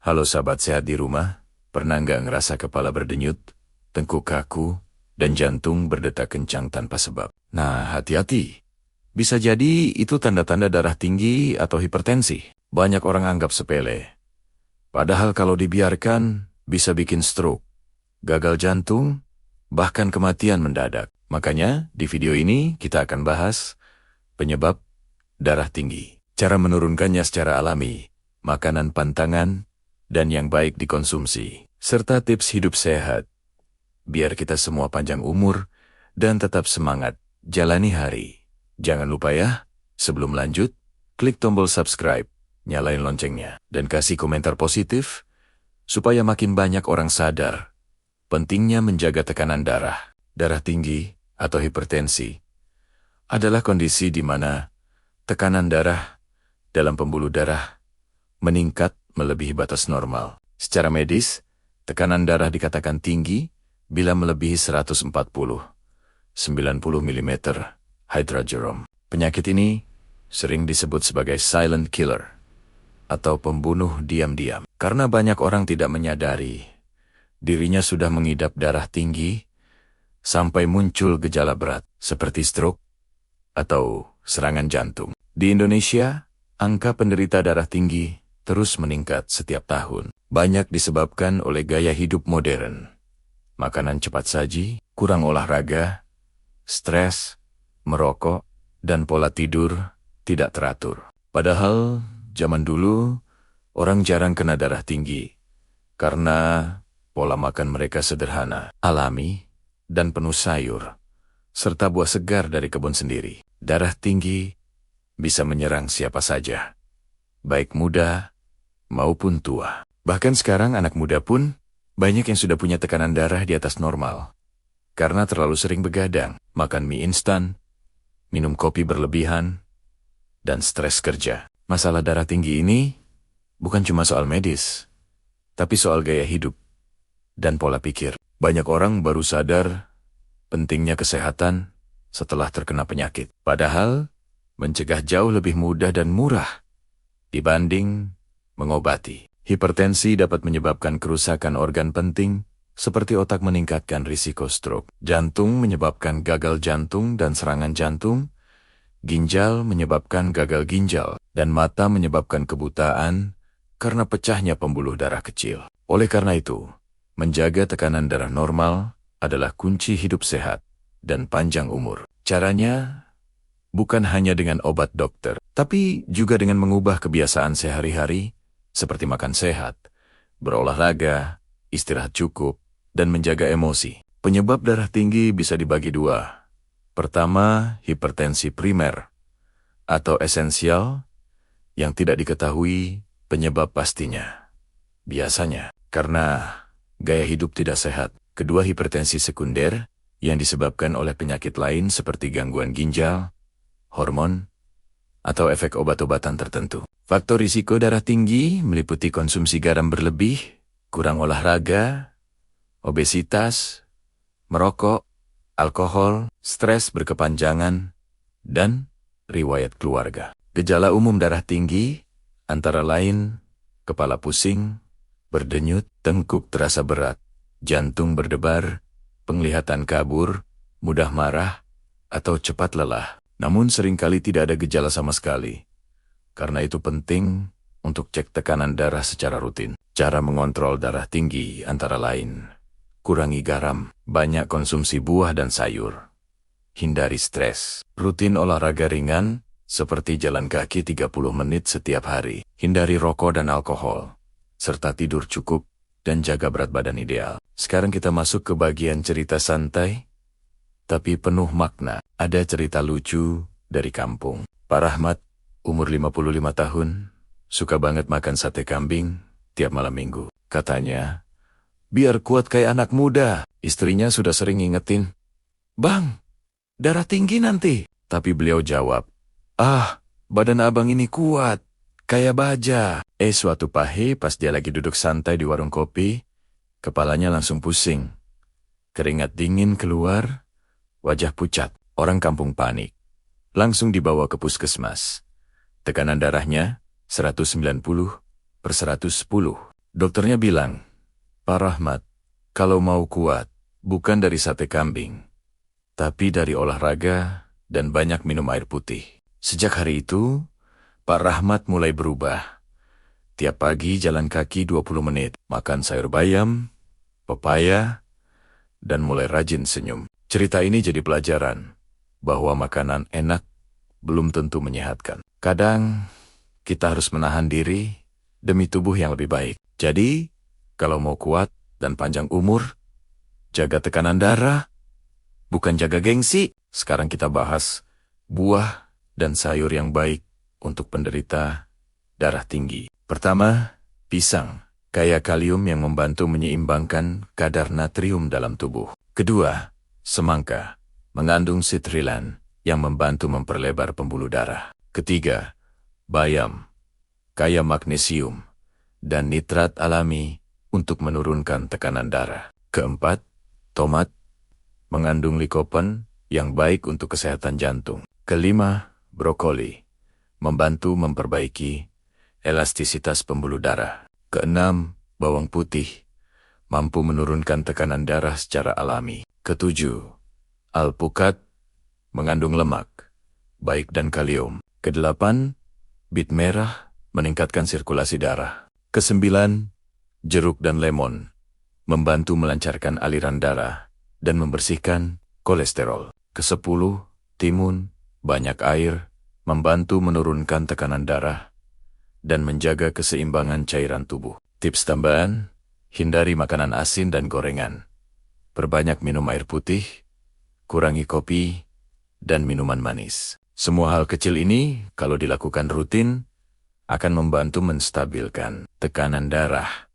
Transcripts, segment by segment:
Halo sahabat sehat di rumah, pernah nggak ngerasa kepala berdenyut, tengkuk kaku, dan jantung berdetak kencang tanpa sebab? Nah, hati-hati. Bisa jadi itu tanda-tanda darah tinggi atau hipertensi. Banyak orang anggap sepele. Padahal kalau dibiarkan, bisa bikin stroke, gagal jantung, bahkan kematian mendadak. Makanya, di video ini kita akan bahas penyebab darah tinggi, cara menurunkannya secara alami, makanan pantangan, dan yang baik dikonsumsi, serta tips hidup sehat, biar kita semua panjang umur dan tetap semangat jalani hari. Jangan lupa ya, sebelum lanjut, klik tombol subscribe, nyalain loncengnya, dan kasih komentar positif, supaya makin banyak orang sadar pentingnya menjaga tekanan darah. Darah tinggi atau hipertensi adalah kondisi di mana tekanan darah dalam pembuluh darah meningkat melebihi batas normal. Secara medis, tekanan darah dikatakan tinggi bila melebihi 140, 90 mm Hydrargyrum. Penyakit ini sering disebut sebagai silent killer atau pembunuh diam-diam karena banyak orang tidak menyadari dirinya sudah mengidap darah tinggi sampai muncul gejala berat seperti stroke atau serangan jantung. Di Indonesia, angka penderita darah tinggi terus meningkat setiap tahun. Banyak disebabkan oleh gaya hidup modern, makanan cepat saji, kurang olahraga, stres, merokok, dan pola tidur tidak teratur. Padahal, zaman dulu, orang jarang kena darah tinggi karena pola makan mereka sederhana, alami, dan penuh sayur, serta buah segar dari kebun sendiri. Darah tinggi bisa menyerang siapa saja, baik muda maupun tua. Bahkan sekarang anak muda pun banyak yang sudah punya tekanan darah di atas normal karena terlalu sering begadang, makan mie instan, minum kopi berlebihan, dan stres kerja. Masalah darah tinggi ini bukan cuma soal medis, tapi soal gaya hidup dan pola pikir. Banyak orang baru sadar pentingnya kesehatan setelah terkena penyakit. Padahal mencegah jauh lebih mudah dan murah dibanding mengobati. Hipertensi dapat menyebabkan kerusakan organ penting seperti otak, meningkatkan risiko stroke. Jantung menyebabkan gagal jantung dan serangan jantung. Ginjal menyebabkan gagal ginjal. Dan mata menyebabkan kebutaan karena pecahnya pembuluh darah kecil. Oleh karena itu, menjaga tekanan darah normal adalah kunci hidup sehat dan panjang umur. Caranya bukan hanya dengan obat dokter, tapi juga dengan mengubah kebiasaan sehari-hari seperti makan sehat, berolahraga, istirahat cukup, dan menjaga emosi. Penyebab darah tinggi bisa dibagi dua. Pertama, hipertensi primer atau esensial yang tidak diketahui penyebab pastinya. Biasanya karena gaya hidup tidak sehat. Kedua, hipertensi sekunder yang disebabkan oleh penyakit lain seperti gangguan ginjal, hormon, atau efek obat-obatan tertentu. Faktor risiko darah tinggi meliputi konsumsi garam berlebih, kurang olahraga, obesitas, merokok, alkohol, stres berkepanjangan, dan riwayat keluarga. Gejala umum darah tinggi antara lain kepala pusing, berdenyut, tengkuk terasa berat, jantung berdebar, penglihatan kabur, mudah marah, atau cepat lelah. Namun seringkali tidak ada gejala sama sekali. Karena itu penting untuk cek tekanan darah secara rutin. Cara mengontrol darah tinggi antara lain: kurangi garam, banyak konsumsi buah dan sayur, hindari stres, rutin olahraga ringan seperti jalan kaki 30 menit setiap hari, hindari rokok dan alkohol, serta tidur cukup dan jaga berat badan ideal. Sekarang kita masuk ke bagian cerita santai tapi penuh makna. Ada cerita lucu dari kampung. Pak Rahmat, umur 55 tahun, suka banget makan sate kambing tiap malam minggu. Katanya, biar kuat kayak anak muda. Istrinya sudah sering ngingetin, "Bang, darah tinggi nanti." Tapi beliau jawab, "Ah, badan abang ini kuat, kayak baja." Suatu pagi pas dia lagi duduk santai di warung kopi, kepalanya langsung pusing. Keringat dingin keluar, wajah pucat. Orang kampung panik. Langsung dibawa ke puskesmas. Tekanan darahnya 190/110. Dokternya bilang, Pak Rahmat, kalau mau kuat, bukan dari sate kambing, tapi dari olahraga dan banyak minum air putih. Sejak hari itu, Pak Rahmat mulai berubah. Tiap pagi jalan kaki 20 menit, makan sayur bayam, pepaya, dan mulai rajin senyum. Cerita ini jadi pelajaran bahwa makanan enak belum tentu menyehatkan. Kadang kita harus menahan diri demi tubuh yang lebih baik. Jadi, kalau mau kuat dan panjang umur, jaga tekanan darah, bukan jaga gengsi. Sekarang kita bahas buah dan sayur yang baik untuk penderita darah tinggi. Pertama, pisang, kaya kalium yang membantu menyeimbangkan kadar natrium dalam tubuh. Kedua, semangka, mengandung citrulline yang membantu memperlebar pembuluh darah. Ketiga, bayam, kaya magnesium dan nitrat alami untuk menurunkan tekanan darah. Keempat, tomat, mengandung likopen yang baik untuk kesehatan jantung. Kelima, brokoli, membantu memperbaiki elastisitas pembuluh darah. Keenam, bawang putih, mampu menurunkan tekanan darah secara alami. Ketujuh, alpukat, mengandung lemak, baik dan kalium. Kedelapan, bit merah, meningkatkan sirkulasi darah. Kesembilan, jeruk dan lemon, membantu melancarkan aliran darah dan membersihkan kolesterol. Kesepuluh, timun, banyak air, membantu menurunkan tekanan darah dan menjaga keseimbangan cairan tubuh. Tips tambahan, hindari makanan asin dan gorengan. Perbanyak minum air putih, kurangi kopi, dan minuman manis. Semua hal kecil ini, kalau dilakukan rutin, akan membantu menstabilkan tekanan darah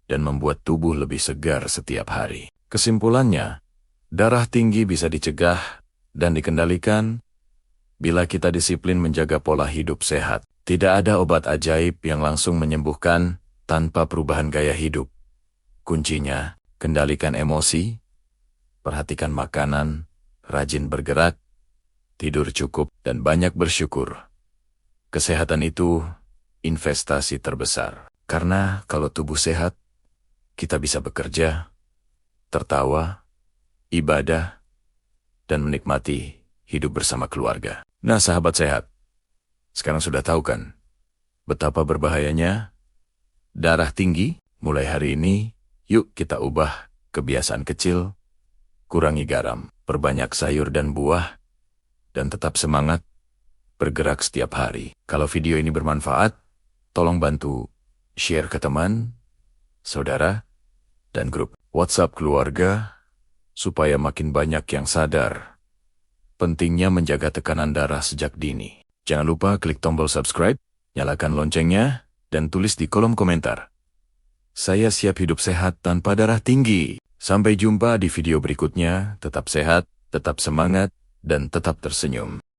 dan membuat tubuh lebih segar setiap hari. Kesimpulannya, darah tinggi bisa dicegah dan dikendalikan bila kita disiplin menjaga pola hidup sehat. Tidak ada obat ajaib yang langsung menyembuhkan tanpa perubahan gaya hidup. Kuncinya, kendalikan emosi, perhatikan makanan, rajin bergerak, tidur cukup, dan banyak bersyukur. Kesehatan itu investasi terbesar. Karena kalau tubuh sehat, kita bisa bekerja, tertawa, ibadah, dan menikmati hidup bersama keluarga. Nah, sahabat sehat, sekarang sudah tahu kan betapa berbahayanya darah tinggi? Mulai hari ini, yuk kita ubah kebiasaan kecil, kurangi garam, perbanyak sayur dan buah, dan tetap semangat bergerak setiap hari. Kalau video ini bermanfaat, tolong bantu share ke teman, saudara, dan grup WhatsApp keluarga, supaya makin banyak yang sadar pentingnya menjaga tekanan darah sejak dini. Jangan lupa klik tombol subscribe, nyalakan loncengnya, dan tulis di kolom komentar. Saya siap hidup sehat tanpa darah tinggi. Sampai jumpa di video berikutnya. Tetap sehat, tetap semangat, dan tetap tersenyum.